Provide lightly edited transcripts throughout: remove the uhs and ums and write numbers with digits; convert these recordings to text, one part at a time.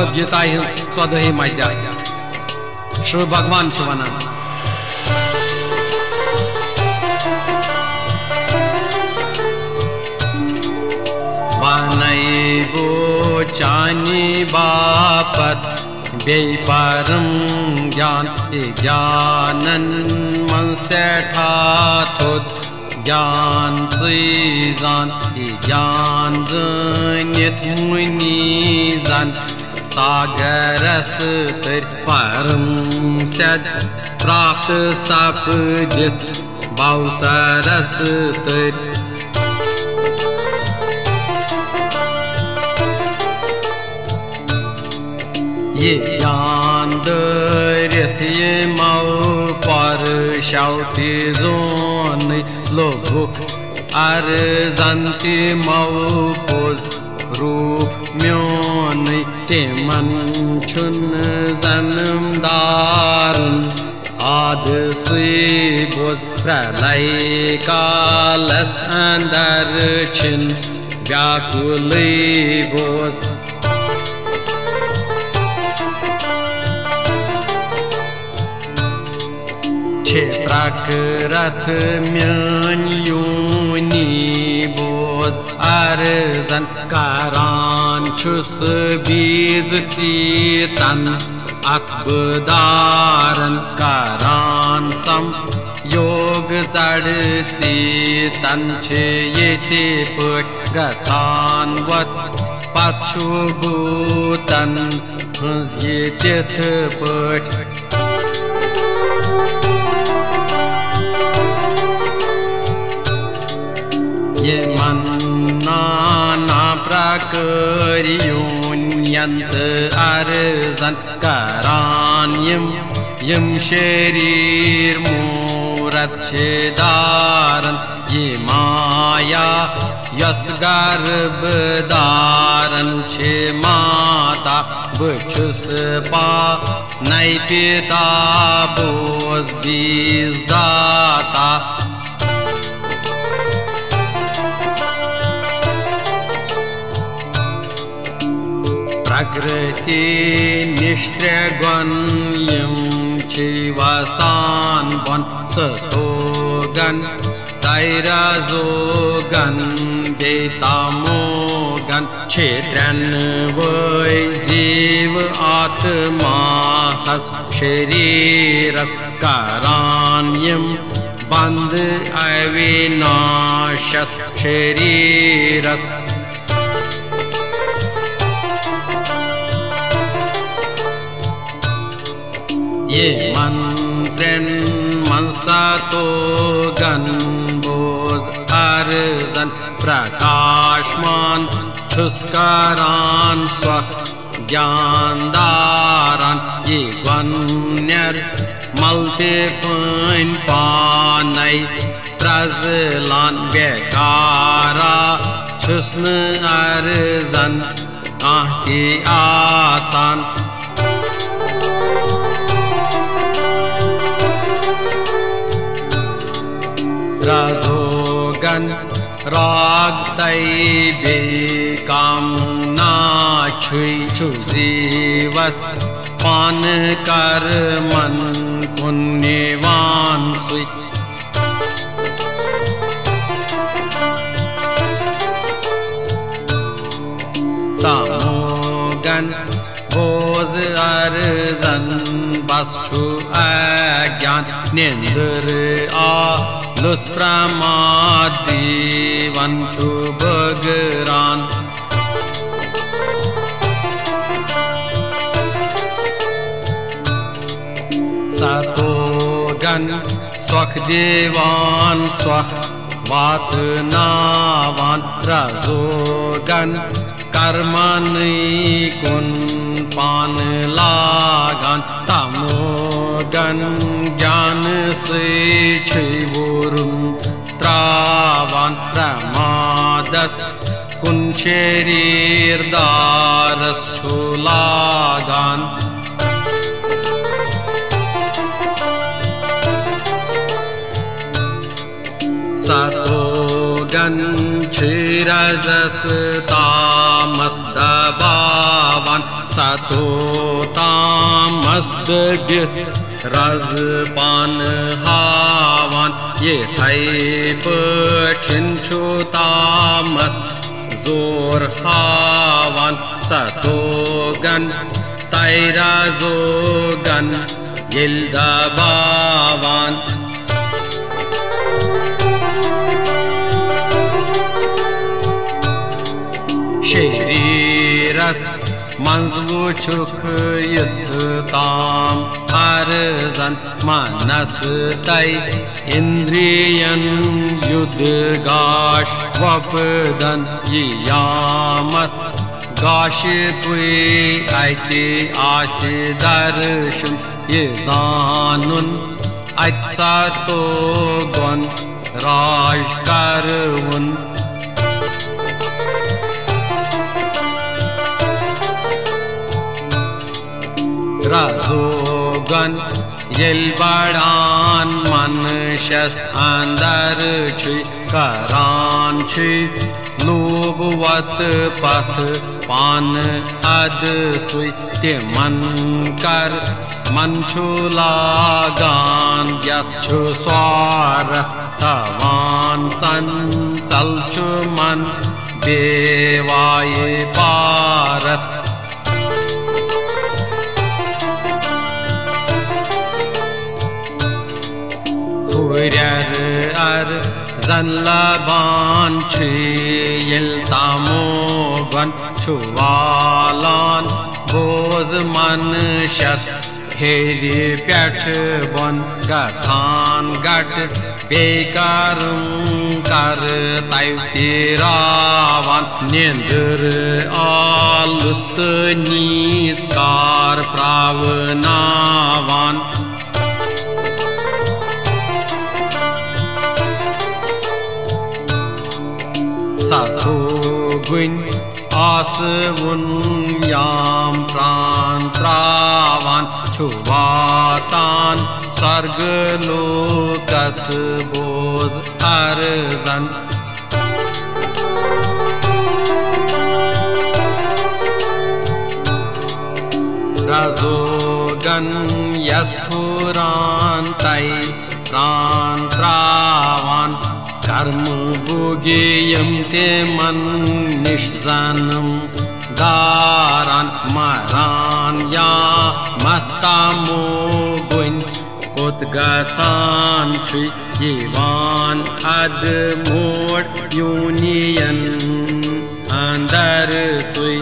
भगवद गीता स्वदही मध्य श्री भगवान वनान बनैबो चानी बापत बेपरम ज्ञान ज्ञानन मन से ठाथुत ज्ञान जान ज्ञान जनित मुनि जान सागरस तर परम सद प्राप्त सपदित बावसरस तर ये ज्ञान दरित ये मऊ पर शौति जोन लोभुक अर्जंति मऊ पोज रूप म्योन ते मन छुन जन्म दारुन आद सुई बोज प्रलय कालस अंदर छिन व्याकुली बोज प्रकृत म्यान योनि बोज अर्जन करान छुस बीज चीतन अकबदारन करान सम योग जड़ चीतन छे येते पट गचान वत पछु भूतन ये तीर्थ पट ये मन नाना प्रकर्योन्यंत अर्जन करान यम शरीर मूरत छेदारन ये माया यस गर्भ दारन छे माता बचुस पा नई पिता बोज बीज दाता प्रकृति निष्ठगन यम चिवसान बन सतोगन तैराजोगन देतामोगन क्षेत्रन वै जीव आत्मा हस शरीरस करान्यम बंद अविनाशस शरीरस ये मंत्रन मनसातो गन बोज अर्जन प्रकाशमान छुस्कारान स्व ज्ञानदारान ये वन्यर मल्ते पन पानई प्रजलान बेकारा छुस्न अर्जन आके आसान राजोगन राग तैबे कामना छुई छुजीवस पान कर मन पुण्यवान सुई तामोगन बोज अर्जन बसछु अज्ञान निंदर आ लुस प्रमाद जीवन छु बगरान सतोगन स्वख देवान स्वख वात नावान रजोगन कर्मनि कुन पान लागन तमोगन ज्ञान से छिवुरुन त्रावान प्रमादस कुन शरीर दारस छुलागान सतोगन क्षीरजस तामस दबावान sato tamas degih razpan havan ye thai pachin chu tamas zor havan sato gan taira zogan yilda bavan shiriras manzvu chuk yuttam arzan manas tai indriyan yudgash vapdan yamat gashitvi aiti asidarshum yezanun atsato gon rajkarun razogan yelbadan manshas andar chi karan chi lobvat path pan ad sui te man kar manchulagan yachu swarat tavan chan chalchu man bevaye parat ar zanlaban chi yel tamogan chuvalan boz man shas heri pyat bon gathan gat bekarum kar tayti ravan nendur alust nit kar pravnavan sato guin asvun yam prantravan chuvatan sarg lokas boz arzan razogan yashuran tai prantravan karm bugiyam te man nishzanam daran maran ya matamo guin utgatsan chi yivan ad mod union andar sui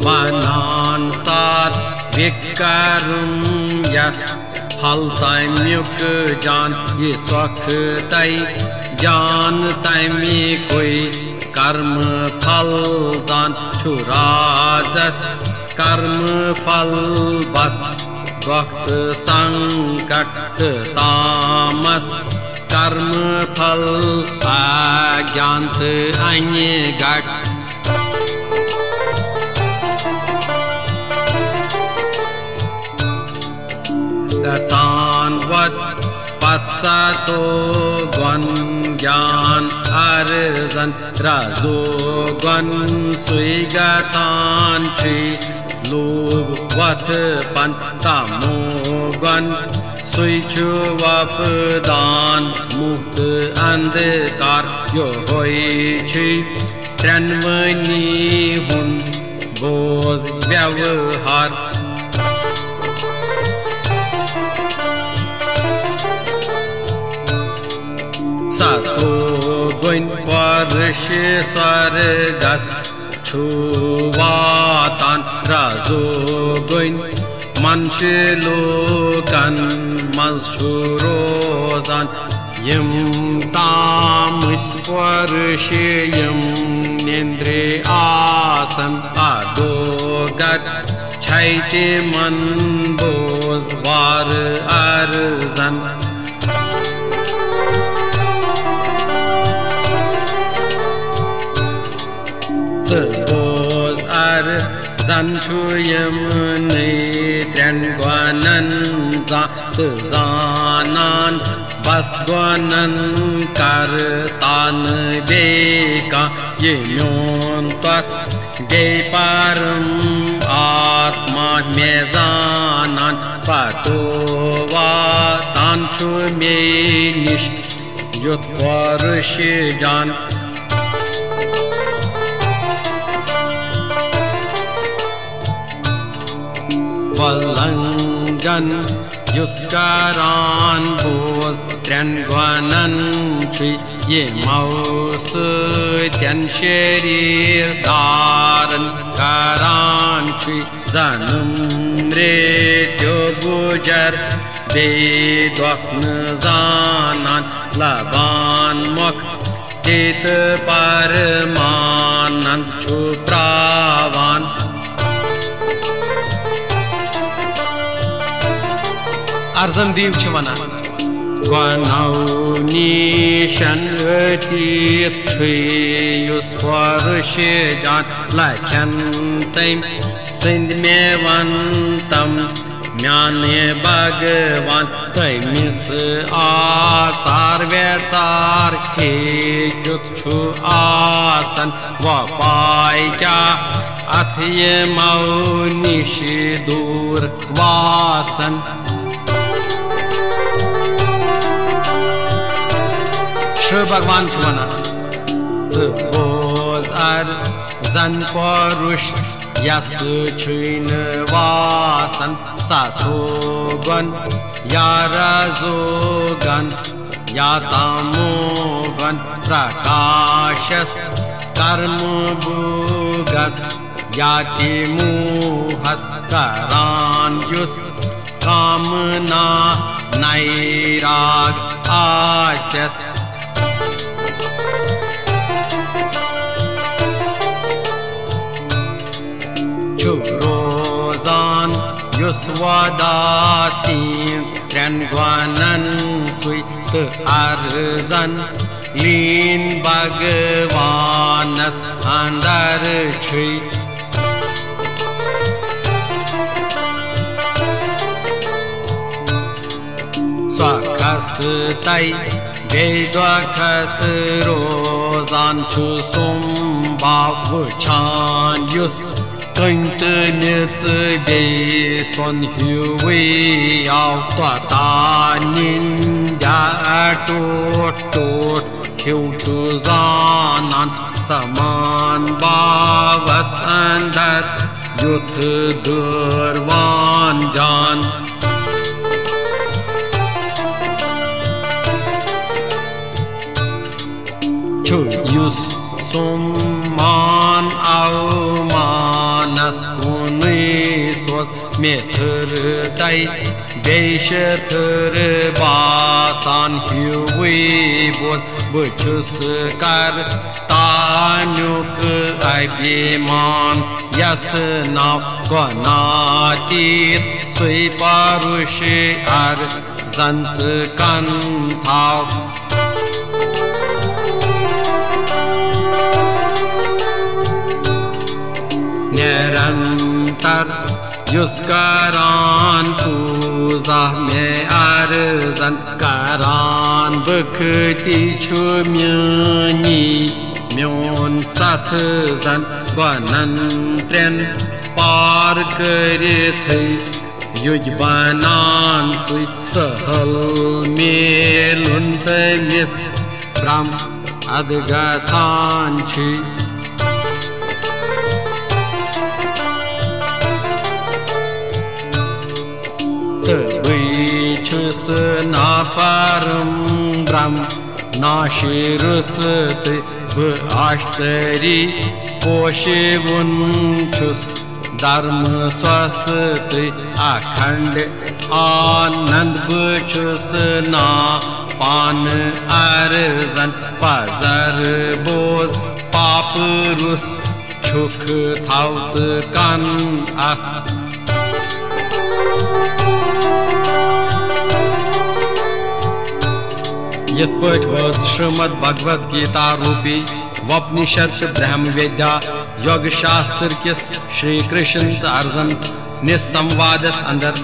vanan sat vikarum yat phal taimyuk jan ye swakh tai jan taimi koi karm phal jan churajas karm phal bas vakt sankat tamas karm phal agyant anye gat gatsan vat patsato gwan gyan arzan razo gwan sui gatsan chi log vat pan tamo gwan sui chu vap dan mukt andkar yo hoi chi tranmani hun boz vyavhar sato guin parshi sargas chuvatan razo guin manshlokan manshurozan yim tamis parshi yim nindre asan adogat chaite man boz var arzan boz ar zan chuyam ne tren gwanan za zanan बस गोनन करतान बेका ये म्योन तक गे परम आत्मा में जानन पतो वातान छु में निश युत परुष जान वलंगन युस्कारान बोज त्रेन ग्वानन छि ये मौस त्यन शरीर दारन करान छि जन्म मृत्यु गुजर बेद्वक्न जानन लबान मुख तित परमानंद छु प्रावान अर्जन देव छु वनान गनौ निशन तीत छु युस परुष जान लखन तैम सिंध में वंतम म्याने भगवान तैमिस आचार व्यचार हेतुत छु आसन व पाय क्या अथ ये मौनिश दूर वासन श्री भगवान छु वनान बोज अर जन परुष यस छुन वासन सातोगन या रजोगन या तमोगन प्रकाशस कर्म भुगस या तिमुहस करान युस कामना नैराग आस्यस रोजान युस वदासीन त्रेन ग्वानन सुत अर्जन लीन भगवानस अंदर छि स्वखस तै बेद्वखस रोजान छु सोमबाव वुछान युस कंत निच बे सोन हुई आव तानिन या टोट टोट क्यों छु जानन समान बावस अंदर युथ दुर्वान जान छु युस सोमान आवमानस कुनिसोस मेथर तै बेशथर बासान हुई बोस बचुस कर तानुक अभिमान यस नाव गनातीत सुई परुष अर जंच कंथाव निरंतर युस्कारान पूजा में अर्जन करान बखती छु म्यानी म्योन साथ जन बनन त्रेन पार करिथ युज बनान सुई सहल मेलुन तमिस ब्रह्म अदगछान छि छुस ना परम ब्रह्म नाशिरुसत आश्चर्य पोषेवुन छुस धर्म स्वस्त अखंड आनंद बचुस ना पान अर्जन पजर बोझ पाप रुस छुख थाउच कान यत पठ वस श्रीमद् भगवद गीता रूपी वपनिषद ब्रह्म वेद्या योग शास्त्र किस श्री कृष्ण अर्जुन निसंवादस अंदर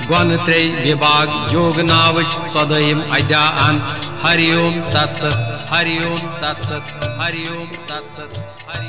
गण त्रेय विभाग योग नावच 14 अध्याय। हरि ओम तत्सत, हरि ओम तत्सत, हरि ओम तत्सत, हरि